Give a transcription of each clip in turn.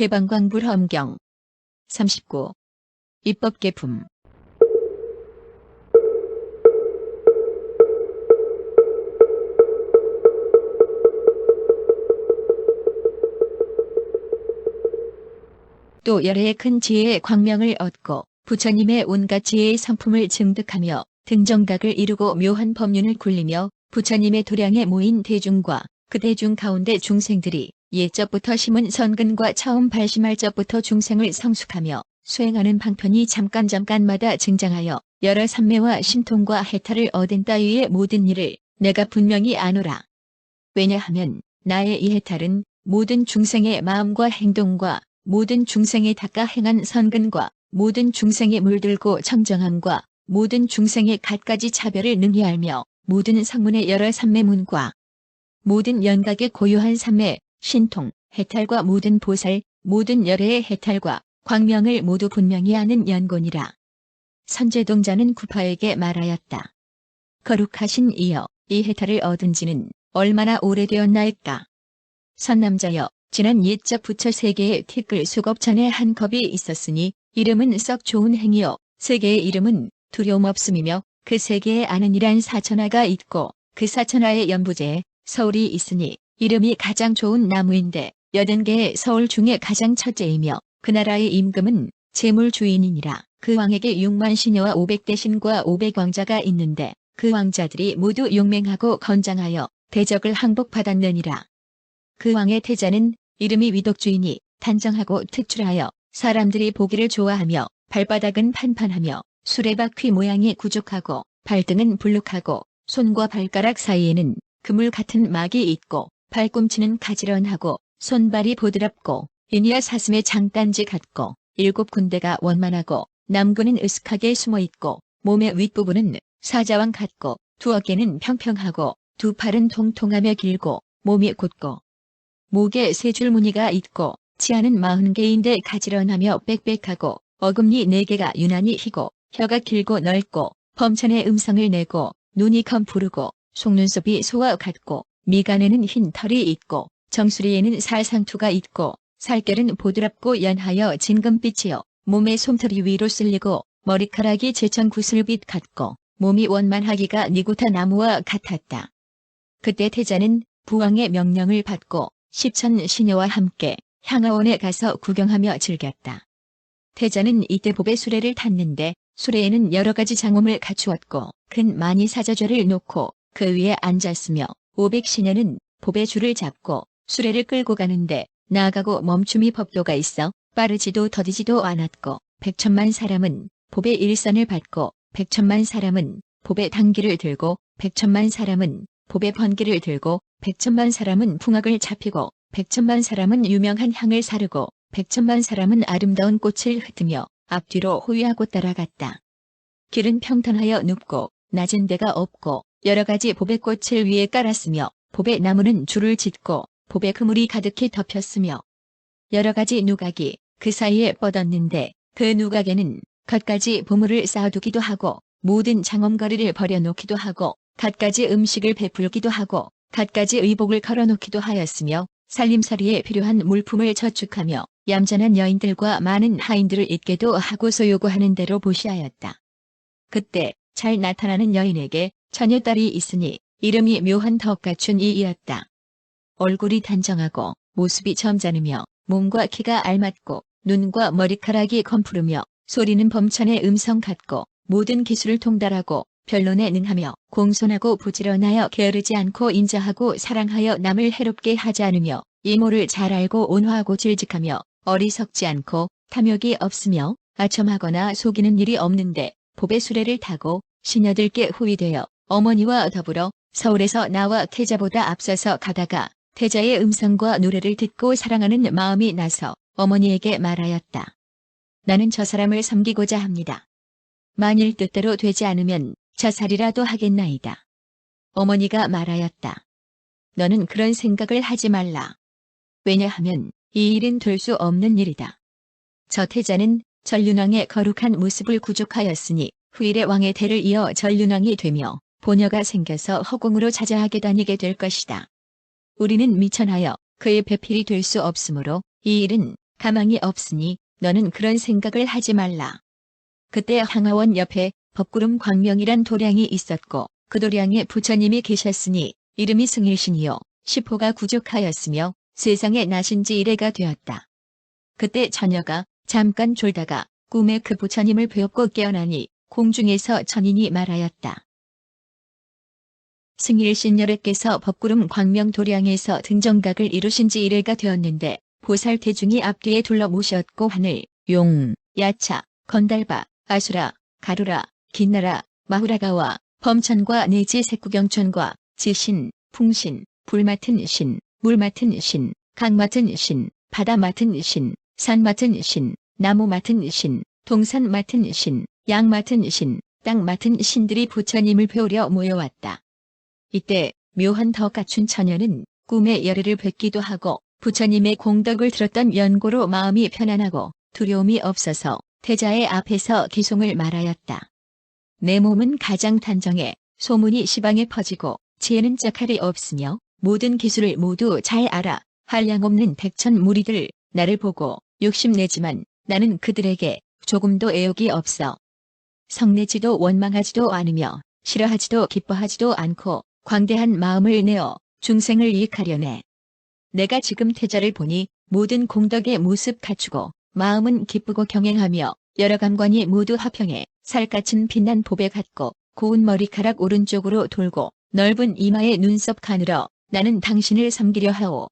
대방광불 험경 39. 입법개품. 또 여러 해 큰 지혜의 광명을 얻고 부처님의 온갖 지혜의 성품을 증득하며 등정각을 이루고 묘한 법륜을 굴리며 부처님의 도량에 모인 대중과 그 대중 가운데 중생들이 옛적부터 심은 선근과 처음 발심할 적부터 중생을 성숙하며 수행하는 방편이 잠깐마다 증장하여 여러 삼매와 신통과 해탈을 얻은 따위의 모든 일을 내가 분명히 아노라. 왜냐하면 나의 이 해탈은 모든 중생의 마음과 행동과 모든 중생의 닦아 행한 선근과 모든 중생의 물들고 청정함과 모든 중생의 갖가지 차별을 능히 알며 모든 성문의 여러 삼매문과 모든 연각의 고유한 삼매, 신통, 해탈과 모든 보살, 모든 열애의 해탈과 광명을 모두 분명히 아는 연곤이라. 선제동자는 구파에게 말하였다. 거룩하신 이여, 이 해탈을 얻은 지는 얼마나 오래되었나이까. 선남자여, 지난 옛적 부처 세계에 티끌 수겁 전에 한 겁이 있었으니 이름은 썩 좋은 행이요 세계의 이름은 두려움 없음이며 그 세계에 아는 이란 사천하가 있고 그 사천하의 연부제에 서울이 있으니 이름이 가장 좋은 나무인데 80개의 서울 중에 가장 첫째이며 그 나라의 임금은 재물 주인이니라. 그 왕에게 6만 시녀와 500대 신과 500왕자가 있는데 그 왕자들이 모두 용맹하고 건장하여 대적을 항복받았느니라. 그 왕의 태자는 이름이 위독주이니 단정하고 특출하여 사람들이 보기를 좋아하며 발바닥은 판판하며 수레바퀴 모양이 구족하고 발등은 불룩하고 손과 발가락 사이에는 그물 같은 막이 있고 발꿈치는 가지런하고 손발이 보드랍고 이니야 사슴의 장단지 같고 7군데가 원만하고 남구는 으슥하게 숨어있고 몸의 윗부분은 사자왕 같고 두 어깨는 평평하고 두 팔은 통통하며 길고 몸이 곧고 목에 3줄 무늬가 있고 치아는 40개인데 가지런하며 빽빽하고 어금니 4개가 유난히 희고 혀가 길고 넓고 범천의 음성을 내고 눈이 검푸르고 속눈썹이 소와 같고 미간에는 흰 털이 있고 정수리에는 살상투가 있고 살결은 보드랍고 연하여 진금빛이요 몸에 솜털이 위로 쓸리고 머리카락이 제천 구슬빛 같고 몸이 원만하기가 니구타 나무와 같았다. 그때 태자는 부왕의 명령을 받고 10천 시녀와 함께 향하원에 가서 구경하며 즐겼다. 태자는 이때 법의 수레를 탔는데 수레에는 여러 가지 장엄을 갖추었고 큰 많이 사자좌를 놓고 그 위에 앉았으며 500시녀는 법의 줄을 잡고 수레를 끌고 가는데 나아가고 멈춤이 법도가 있어 빠르지도 더디지도 않았고 100천만 사람은 법의 일선을 받고 100천만 사람은 법의 당기를 들고 100천만 사람은 법의 번기를 들고 100천만 사람은 풍악을 잡히고 100천만 사람은 유명한 향을 사르고 100천만 사람은 아름다운 꽃을 흩으며 앞뒤로 호위하고 따라갔다. 길은 평탄하여 눕고 낮은 데가 없고 여러 가지 법의 꽃을 위에 깔았으며 법의 나무는 줄을 짓고 법의 그물이 가득히 덮였으며 여러 가지 누각이 그 사이에 뻗었는데 그 누각에는 갖가지 보물을 쌓아두기도 하고 모든 장엄거리를 버려놓기도 하고 갖가지 음식을 베풀기도 하고 갖가지 의복을 걸어놓기도 하였으며 살림살이에 필요한 물품을 저축하며 얌전한 여인들과 많은 하인들을 있게도 하고 소요구하는 대로 보시하였다. 그때 잘 나타나는 여인에게 처녀딸이 있으니 이름이 묘한 덕 갖춘 이이었다. 얼굴이 단정하고 모습이 점잖으며 몸과 키가 알맞고 눈과 머리카락이 검푸르며 소리는 범천의 음성 같고 모든 기술을 통달하고 변론에 능하며 공손하고 부지런하여 게으르지 않고 인자하고 사랑하여 남을 해롭게 하지 않으며 이모를 잘 알고 온화하고 질직하며 어리석지 않고 탐욕이 없으며 아첨하거나 속이는 일이 없는데 법의 수레를 타고 시녀들께 후위되어 어머니와 더불어 서울에서 나와 태자보다 앞서서 가다가 태자의 음성과 노래를 듣고 사랑하는 마음이 나서 어머니에게 말하였다. 나는 저 사람을 섬기고자 합니다. 만일 뜻대로 되지 않으면 자살이라도 하겠나이다. 어머니가 말하였다. 너는 그런 생각을 하지 말라. 왜냐하면 이 일은 될 수 없는 일이다. 저 태자는 전륜왕의 거룩한 모습을 구족하였으니 후일의 왕의 대를 이어 전륜왕이 되며 보녀가 생겨서 허공으로 자자하게 다니게 될 것이다. 우리는 미천하여 그의 배필이 될 수 없으므로 이 일은 가망이 없으니 너는 그런 생각을 하지 말라. 그때 항아원 옆에 법구름 광명이란 도량이 있었고 그 도량에 부처님이 계셨으니 이름이 승일신이요 시포가 구족하였으며 세상에 나신 지 이래가 되었다. 그때 처녀가 잠깐 졸다가 꿈에 그 부처님을 배웠고 깨어나니 공중에서 천인이 말하였다. 승일신녀래께서 법구름 광명 도량에서 등정각을 이루신 지 이래가 되었는데 보살 대중이 앞뒤에 둘러 모셨고 하늘, 용, 야차, 건달바, 아수라, 가루라, 긴나라, 마후라가와 범천과 내지 색구경천과 지신, 풍신, 불 맡은 신, 물 맡은 신, 강 맡은 신, 바다 맡은 신, 산 맡은 신, 나무 맡은 신, 동산 맡은 신, 양 맡은 신, 땅 맡은 신들이 부처님을 배우려 모여왔다. 이때 묘한 더 갖춘 처녀는 꿈에 열애를 뵙기도 하고 부처님의 공덕을 들었던 연고로 마음이 편안하고 두려움이 없어서 태자의 앞에서 기송을 말하였다. 내 몸은 가장 단정해 소문이 시방에 퍼지고 지혜는 짝할이 없으며 모든 기술을 모두 잘 알아 한량없는 백천 무리들 나를 보고 욕심내지만 나는 그들에게 조금도 애욕이 없어. 성내지도 원망하지도 않으며 싫어하지도 기뻐하지도 않고 광대한 마음을 내어 중생을 이익하려네. 내가 지금 태자를 보니 모든 공덕의 모습 갖추고 마음은 기쁘고 경행하며 여러 감관이 모두 화평해 살갗은 빛난 보배 같고 고운 머리카락 오른쪽으로 돌고 넓은 이마에 눈썹 가늘어 나는 당신을 섬기려 하오.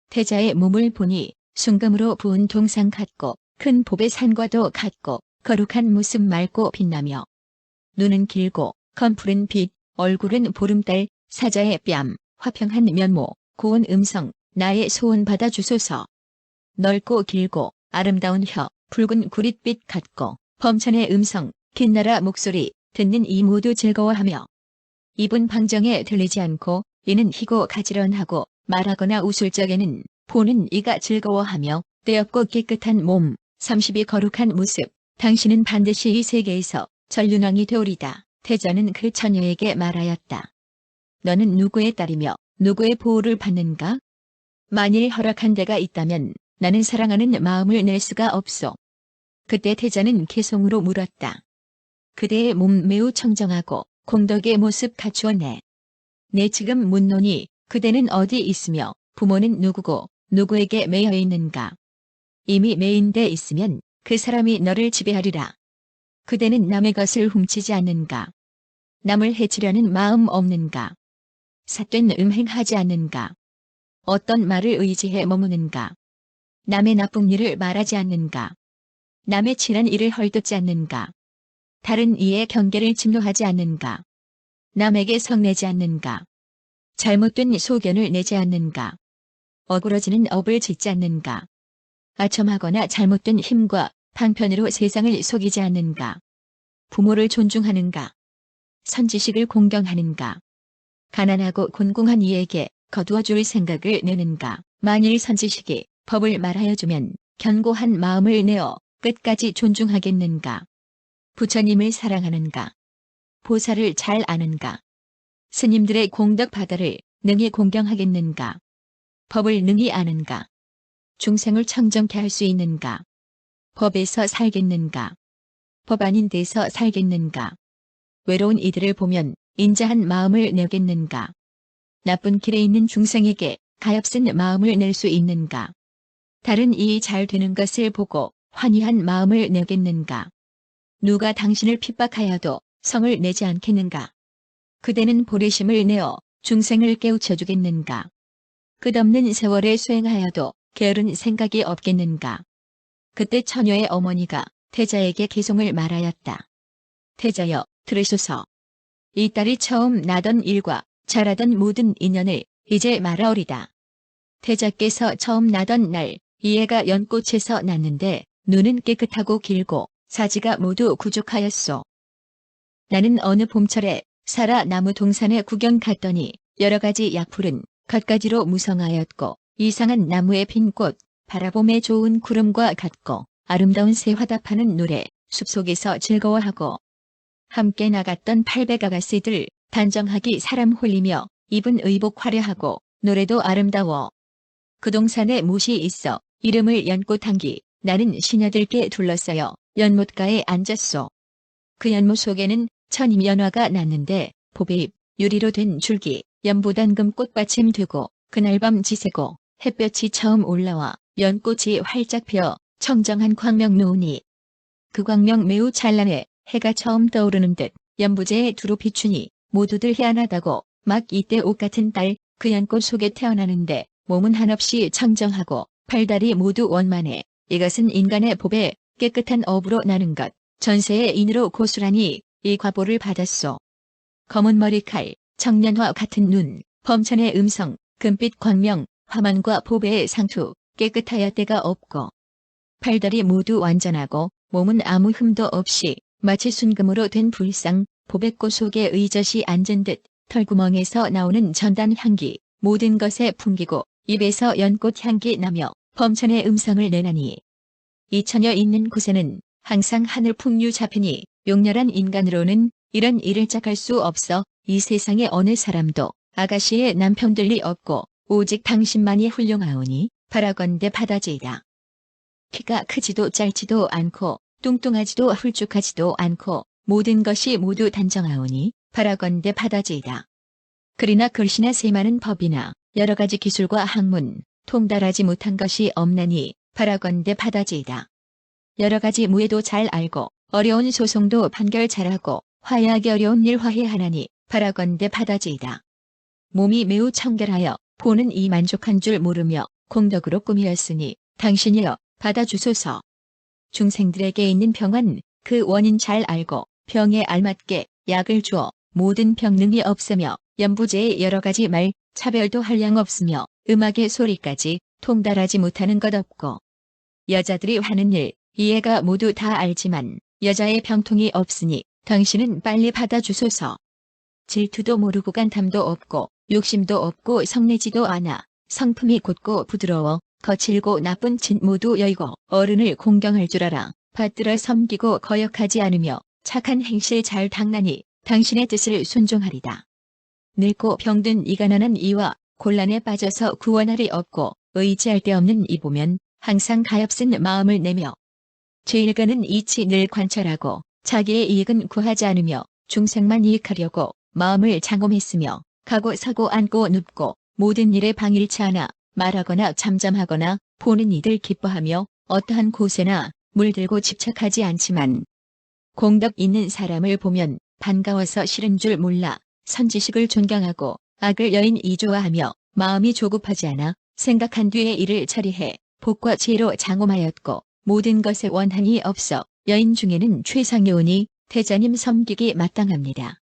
태자의 몸을 보니 순금으로 부은 동상 같고 큰 보배 산과도 같고 거룩한 모습 맑고 빛나며 눈은 길고 검푸른 빛, 얼굴은 보름달, 사자의 뺨, 화평한 면모, 고운 음성, 나의 소원 받아 주소서. 넓고 길고 아름다운 혀, 붉은 구릿빛 같고 범천의 음성, 긴나라 목소리, 듣는 이 모두 즐거워하며 입은 방정에 들리지 않고 이는 희고 가지런하고 말하거나 웃을 적에는 보는 이가 즐거워하며 떼없고 깨끗한 몸, 30이 거룩한 모습, 당신은 반드시 이 세계에서 전륜왕이 되오리다. 태자는 그 처녀에게 말하였다. 너는 누구의 딸이며 누구의 보호를 받는가? 만일 허락한 데가 있다면 나는 사랑하는 마음을 낼 수가 없소. 그때 태자는 개송으로 물었다. 그대의 몸 매우 청정하고 공덕의 모습 갖추었네. 내 지금 묻노니 그대는 어디 있으며 부모는 누구고 누구에게 매여 있는가? 이미 매인 데 있으면 그 사람이 너를 지배하리라. 그대는 남의 것을 훔치지 않는가? 남을 해치려는 마음 없는가? 삿된 음행하지 않는가? 어떤 말을 의지해 머무는가? 남의 나쁜 일을 말하지 않는가? 남의 친한 일을 헐뜯지 않는가? 다른 이의 경계를 침노하지 않는가? 남에게 성내지 않는가? 잘못된 소견을 내지 않는가? 어그러지는 업을 짓지 않는가? 아첨하거나 잘못된 힘과 방편으로 세상을 속이지 않는가? 부모를 존중하는가? 선지식을 공경하는가? 가난하고 곤궁한 이에게 거두어 줄 생각을 내는가? 만일 선지식이 법을 말하여주면 견고한 마음을 내어 끝까지 존중하겠는가? 부처님을 사랑하는가? 보살을 잘 아는가? 스님들의 공덕 바다를 능히 공경하겠는가? 법을 능히 아는가? 중생을 청정케 할 수 있는가? 법에서 살겠는가? 법 아닌 데서 살겠는가? 외로운 이들을 보면 인자한 마음을 내겠는가? 나쁜 길에 있는 중생에게 가엾은 마음을 낼 수 있는가? 다른 이의 잘 되는 것을 보고 환희한 마음을 내겠는가? 누가 당신을 핍박하여도 성을 내지 않겠는가? 그대는 보리심을 내어 중생을 깨우쳐 주겠는가? 끝없는 세월에 수행하여도 게으른 생각이 없겠는가? 그때 처녀의 어머니가 태자에게 개송을 말하였다. 태자여, 들으소서. 이 딸이 처음 나던 일과 잘하던 모든 인연을 이제 말하오리다. 태자께서 처음 나던 날 이 애가 연꽃에서 났는데 눈은 깨끗하고 길고 사지가 모두 구족하였소. 나는 어느 봄철에 사라 나무 동산에 구경 갔더니 여러 가지 약풀은 갖가지로 무성하였고 이상한 나무에 핀 꽃, 바라봄에 좋은 구름과 같고 아름다운 새 화답하는 노래, 숲속에서 즐거워하고 함께 나갔던 800아가씨들 단정하기 사람 홀리며 입은 의복 화려하고 노래도 아름다워. 그 동산에 못이 있어 이름을 연꽃한기. 나는 시녀들께 둘러싸여 연못가에 앉았소. 그 연못 속에는 천임 연화가 났는데 보배잎, 유리로 된 줄기, 연보단금 꽃받침 되고 그날 밤 지새고 햇볕이 처음 올라와 연꽃이 활짝 피어 청정한 광명 놓으니 그 광명 매우 찬란해 해가 처음 떠오르는 듯 연부제에 두루 비추니 모두들 희한하다고 막 이때 옷 같은 딸 그 연꽃 속에 태어나는데 몸은 한없이 청정하고 팔다리 모두 원만해. 이것은 인간의 보배 깨끗한 업으로 나는 것. 전세의 인으로 고스란히 이 과보를 받았소. 검은 머리칼, 청년화 같은 눈, 범천의 음성, 금빛 광명, 화만과 보배의 상투, 깨끗하여 때가 없고 팔다리 모두 완전하고 몸은 아무 흠도 없이 마치 순금으로 된 불상, 보배꽃 속에 의젓이 앉은 듯 털구멍에서 나오는 전단 향기, 모든 것에 풍기고 입에서 연꽃 향기 나며 범천의 음성을 내나니 이 처녀 있는 곳에는 항상 하늘 풍류 잡히니 용렬한 인간으로는 이런 일을 짝할 수 없어 이 세상에 어느 사람도 아가씨의 남편들이 없고 오직 당신만이 훌륭하오니 바라건대 받아지이다. 키가 크지도 짧지도 않고 뚱뚱하지도 훌쭉하지도 않고 모든 것이 모두 단정하오니 바라건대 받아지이다. 글이나 글씨나 세많은 법이나 여러 가지 기술과 학문 통달하지 못한 것이 없나니 바라건대 받아지이다. 여러 가지 무예도 잘 알고 어려운 소송도 판결 잘하고 화해하기 어려운 일 화해하나니 바라건대 받아지이다. 몸이 매우 청결하여 보는 이 만족한 줄 모르며 공덕으로 꾸미었으니 당신이여 받아주소서. 중생들에게 있는 병은 그 원인 잘 알고 병에 알맞게 약을 주어 모든 병능이 없으며 연부제의 여러 가지 말 차별도 한량 없으며 음악의 소리까지 통달하지 못하는 것 없고 여자들이 하는 일 이해가 모두 다 알지만 여자의 병통이 없으니 당신은 빨리 받아주소서. 질투도 모르고 간탐도 없고 욕심도 없고 성내지도 않아 성품이 곧고 부드러워 거칠고 나쁜 짓 모두 여의고 어른을 공경할 줄 알아 받들어 섬기고 거역하지 않으며 착한 행실 잘 당나니 당신의 뜻을 순종하리다. 늙고 병든 이 가난한 이와 곤란에 빠져서 구원할이 없고 의지할 데 없는 이 보면 항상 가엾은 마음을 내며 제1근은 이치 늘 관찰하고 자기의 이익은 구하지 않으며 중생만 이익하려고 마음을 장엄했으며 가고 서고 앉고 눕고 모든 일에 방일치 않아 말하거나 잠잠하거나 보는 이들 기뻐하며 어떠한 곳에나 물들고 집착하지 않지만 공덕 있는 사람을 보면 반가워서 싫은 줄 몰라 선지식을 존경하고 악을 여인이 좋아하며 마음이 조급하지 않아 생각한 뒤에 일을 처리해 복과 지혜로 장엄하였고 모든 것에 원한이 없어 여인 중에는 최상이오니 태자님 섬기기 마땅합니다.